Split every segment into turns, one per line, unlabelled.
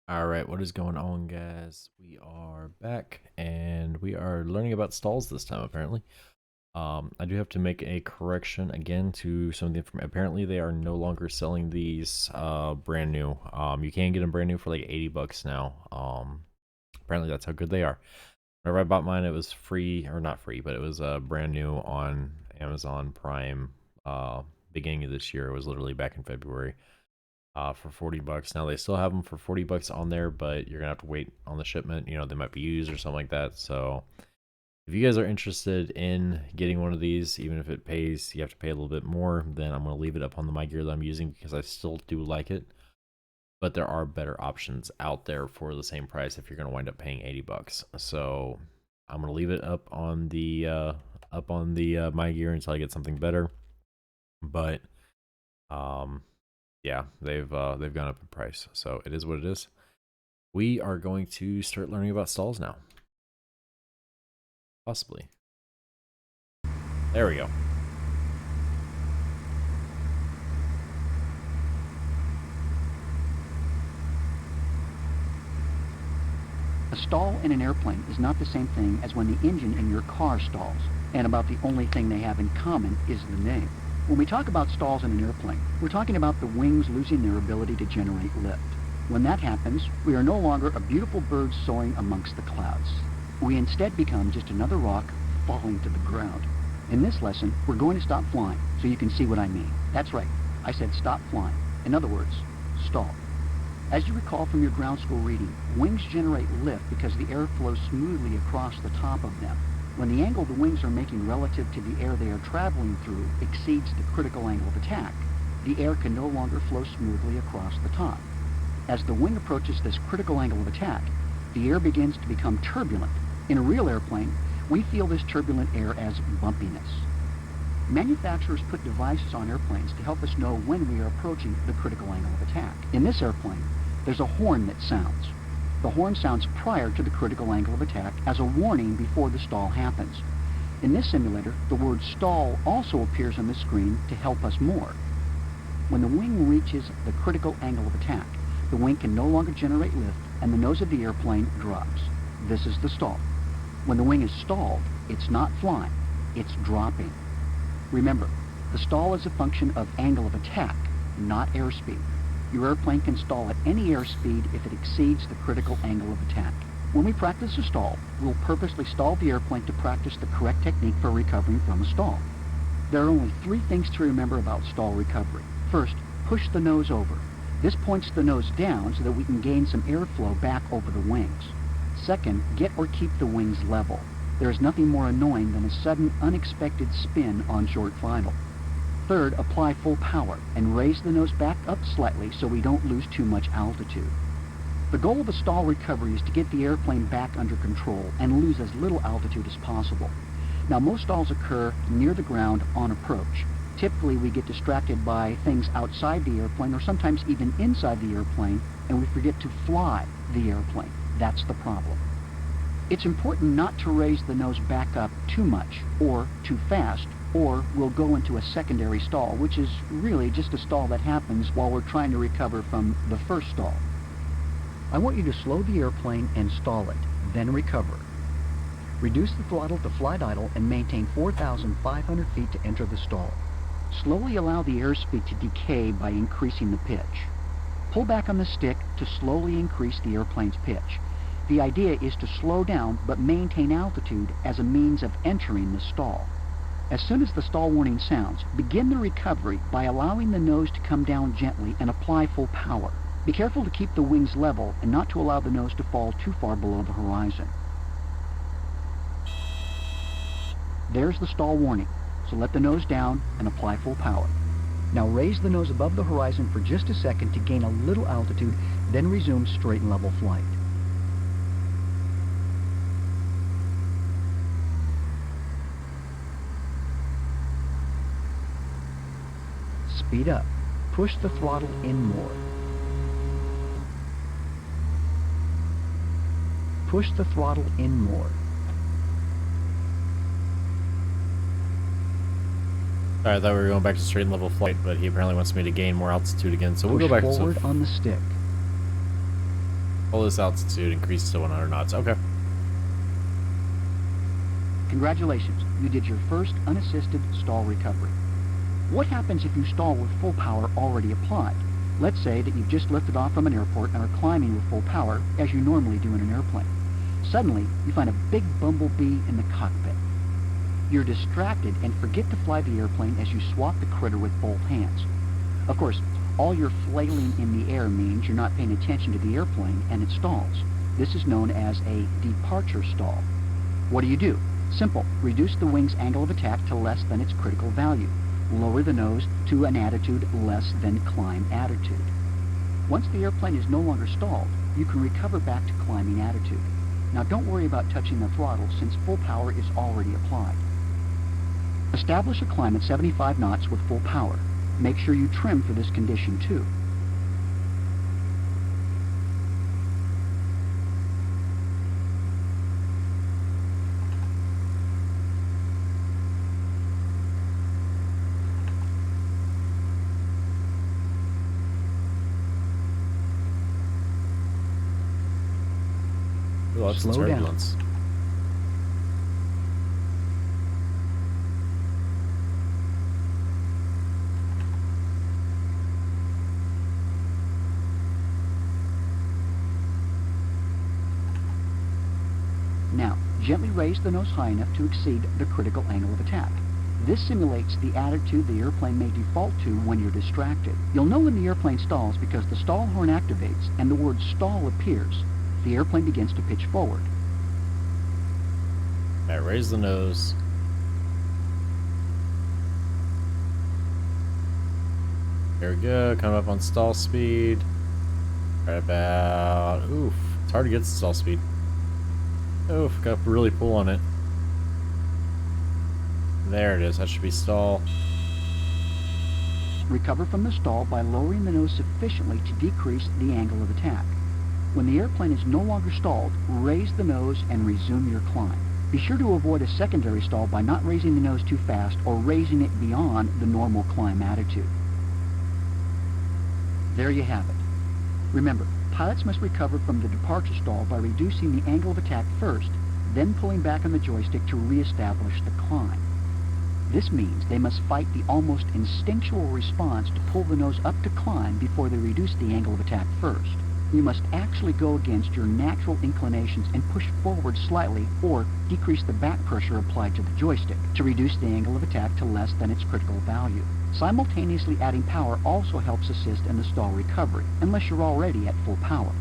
All right, what is going on, guys? We are back and we are learning about stalls this time, apparently. I do have to make a correction again to some of the information. Apparently, they are no longer selling these brand new. You can get them brand new for like 80 bucks now. Apparently, that's how good they are. Whenever I bought mine, it was free, or not free, but it was brand new on Amazon Prime beginning of this year. It was literally back in February for 40 bucks. Now they still have them for 40 bucks on there, but you're gonna have to wait on the shipment. You know, they might be used or something like that. So if you guys are interested in getting one of these, even if it pays, you have to pay a little bit more, then I'm gonna leave it up on the my gear that I'm using because I still do like it. But there are better options out there for the same price if you're gonna wind up paying 80 bucks. So I'm gonna leave it up on the my gear until I get something better. But um yeah, they've gone up in price, so it is what it is. We are going to start learning about stalls now. Possibly. There we go.
A stall in an airplane is not the same thing as when the engine in your car stalls, and about the only thing they have in common is the name. When we talk about stalls in an airplane, we're talking about the wings losing their ability to generate lift. When that happens, we are no longer a beautiful bird soaring amongst the clouds. We instead become just another rock falling to the ground. In this lesson, we're going to stop flying, so you can see what I mean. That's right, I said stop flying. In other words, stall. As you recall from your ground school reading, wings generate lift because the air flows smoothly across the top of them. When the angle the wings are making relative to the air they are traveling through exceeds the critical angle of attack, the air can no longer flow smoothly across the top. As the wing approaches this critical angle of attack, the air begins to become turbulent. In a real airplane, we feel this turbulent air as bumpiness. Manufacturers put devices on airplanes to help us know when we are approaching the critical angle of attack. In this airplane, there's a horn that sounds. The horn sounds prior to the critical angle of attack as a warning before the stall happens. In this simulator, the word stall also appears on the screen to help us more. When the wing reaches the critical angle of attack, the wing can no longer generate lift and the nose of the airplane drops. This is the stall. When the wing is stalled, it's not flying, it's dropping. Remember, the stall is a function of angle of attack, not airspeed. Your airplane can stall at any airspeed if it exceeds the critical angle of attack. When we practice a stall, we'll purposely stall the airplane to practice the correct technique for recovering from a stall. There are only 3 things to remember about stall recovery. First, push the nose over. This points the nose down so that we can gain some airflow back over the wings. Second, get or keep the wings level. There is nothing more annoying than a sudden, unexpected spin on short final. Third, apply full power and raise the nose back up slightly so we don't lose too much altitude. The goal of a stall recovery is to get the airplane back under control and lose as little altitude as possible. Now, most stalls occur near the ground on approach. Typically, we get distracted by things outside the airplane or sometimes even inside the airplane, and we forget to fly the airplane. That's the problem. It's important not to raise the nose back up too much or too fast, or we'll go into a secondary stall, which is really just a stall that happens while we're trying to recover from the first stall. I want you to slow the airplane and stall it, then recover. Reduce the throttle to flight idle and maintain 4,500 feet to enter the stall. Slowly allow the airspeed to decay by increasing the pitch. Pull back on the stick to slowly increase the airplane's pitch. The idea is to slow down but maintain altitude as a means of entering the stall. As soon as the stall warning sounds, begin the recovery by allowing the nose to come down gently and apply full power. Be careful to keep the wings level and not to allow the nose to fall too far below the horizon. There's the stall warning, so let the nose down and apply full power. Now raise the nose above the horizon for just a second to gain a little altitude, then resume straight and level flight. Speed up. Push the throttle in more. Push the throttle in more.
Sorry, I thought we were going back to straight and level flight, but he apparently wants me to gain more altitude again, so we'll go back to
Push forward on the stick.
this altitude increases to 100 knots. Okay.
Congratulations, you did your first unassisted stall recovery. What happens if you stall with full power already applied? Let's say that you've just lifted off from an airport and are climbing with full power, as you normally do in an airplane. Suddenly, you find a big bumblebee in the cockpit. You're distracted and forget to fly the airplane as you swat the critter with both hands. Of course, all your flailing in the air means you're not paying attention to the airplane and it stalls. This is known as a departure stall. What do? Simple. Reduce the wing's angle of attack to less than its critical value. Lower the nose to an attitude less than climb attitude. Once the airplane is no longer stalled, you can recover back to climbing attitude. Now don't worry about touching the throttle since full power is already applied. Establish a climb at 75 knots with full power. Make sure you trim for this condition too.
Lots of
Slow down.
turbulence.
Now, gently raise the nose high enough to exceed the critical angle of attack. This simulates the attitude the airplane may default to when you're distracted. You'll know when the airplane stalls because the stall horn activates and the word stall appears. The airplane begins to pitch forward.
All right, raise the nose. There we go. Coming up on stall speed. Right about. Oof. It's hard to get to stall speed. Oof. Got to really pull on it. There it is. That should be stall.
Recover from the stall by lowering the nose sufficiently to decrease the angle of attack. When the airplane is no longer stalled, raise the nose and resume your climb. Be sure to avoid a secondary stall by not raising the nose too fast or raising it beyond the normal climb attitude. There you have it. Remember, pilots must recover from the departure stall by reducing the angle of attack first, then pulling back on the joystick to re-establish the climb. This means they must fight the almost instinctual response to pull the nose up to climb before they reduce the angle of attack first. You must actually go against your natural inclinations and push forward slightly or decrease the back pressure applied to the joystick to reduce the angle of attack to less than its critical value. Simultaneously adding power also helps assist in the stall recovery, unless you're already at full power.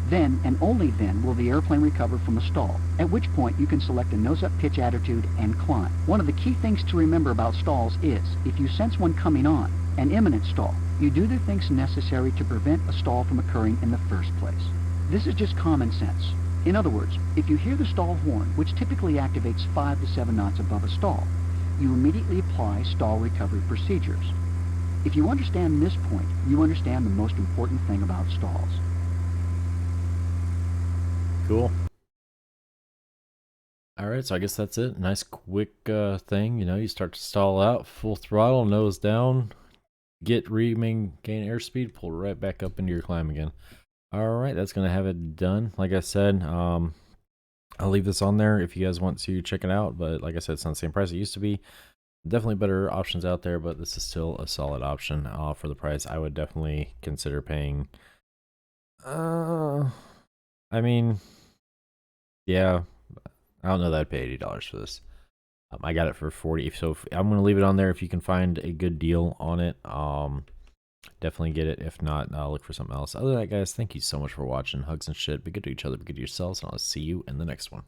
Then, and only then, will the airplane recover from a stall, at which point you can select a nose-up pitch attitude and climb. One of the key things to remember about stalls is, if you sense one coming on, an imminent stall, you do the things necessary to prevent a stall from occurring in the first place. This is just common sense. In other words, if you hear the stall horn, which typically activates 5 to 7 knots above a stall, you immediately apply stall recovery procedures. If you understand this point, you understand the most important thing about stalls.
Cool. Alright, so I guess that's it. Nice quick thing. You know, you start to stall out, full throttle, nose down, gain airspeed, pull right back up into your climb again. Alright, that's going to have it done. Like I said, I'll leave this on there if you guys want to check it out. But like I said, it's not the same price it used to be. Definitely better options out there, but this is still a solid option for the price. I would definitely consider paying. I mean, yeah, I don't know that I'd pay $80 for this. I got it for $40, so I'm going to leave it on there. If you can find a good deal on it, definitely get it. If not, I'll look for something else. Other than that, guys, thank you so much for watching. Hugs and shit. Be good to each other, be good to yourselves, and I'll see you in the next one.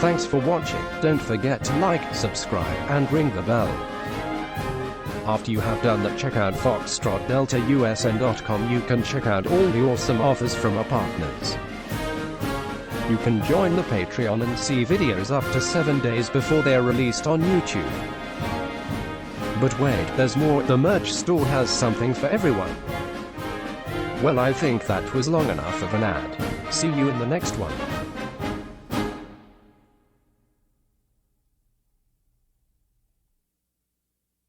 Thanks for watching. Don't forget to like, subscribe, and ring the bell. After you have done that, check out foxtrotdeltausn.com. You can check out all the awesome offers from our partners. You can join the Patreon and see videos up to 7 days before they're released on YouTube. But wait, there's more. The merch store has something for everyone. Well, I think that was long enough of an ad. See you in the next one.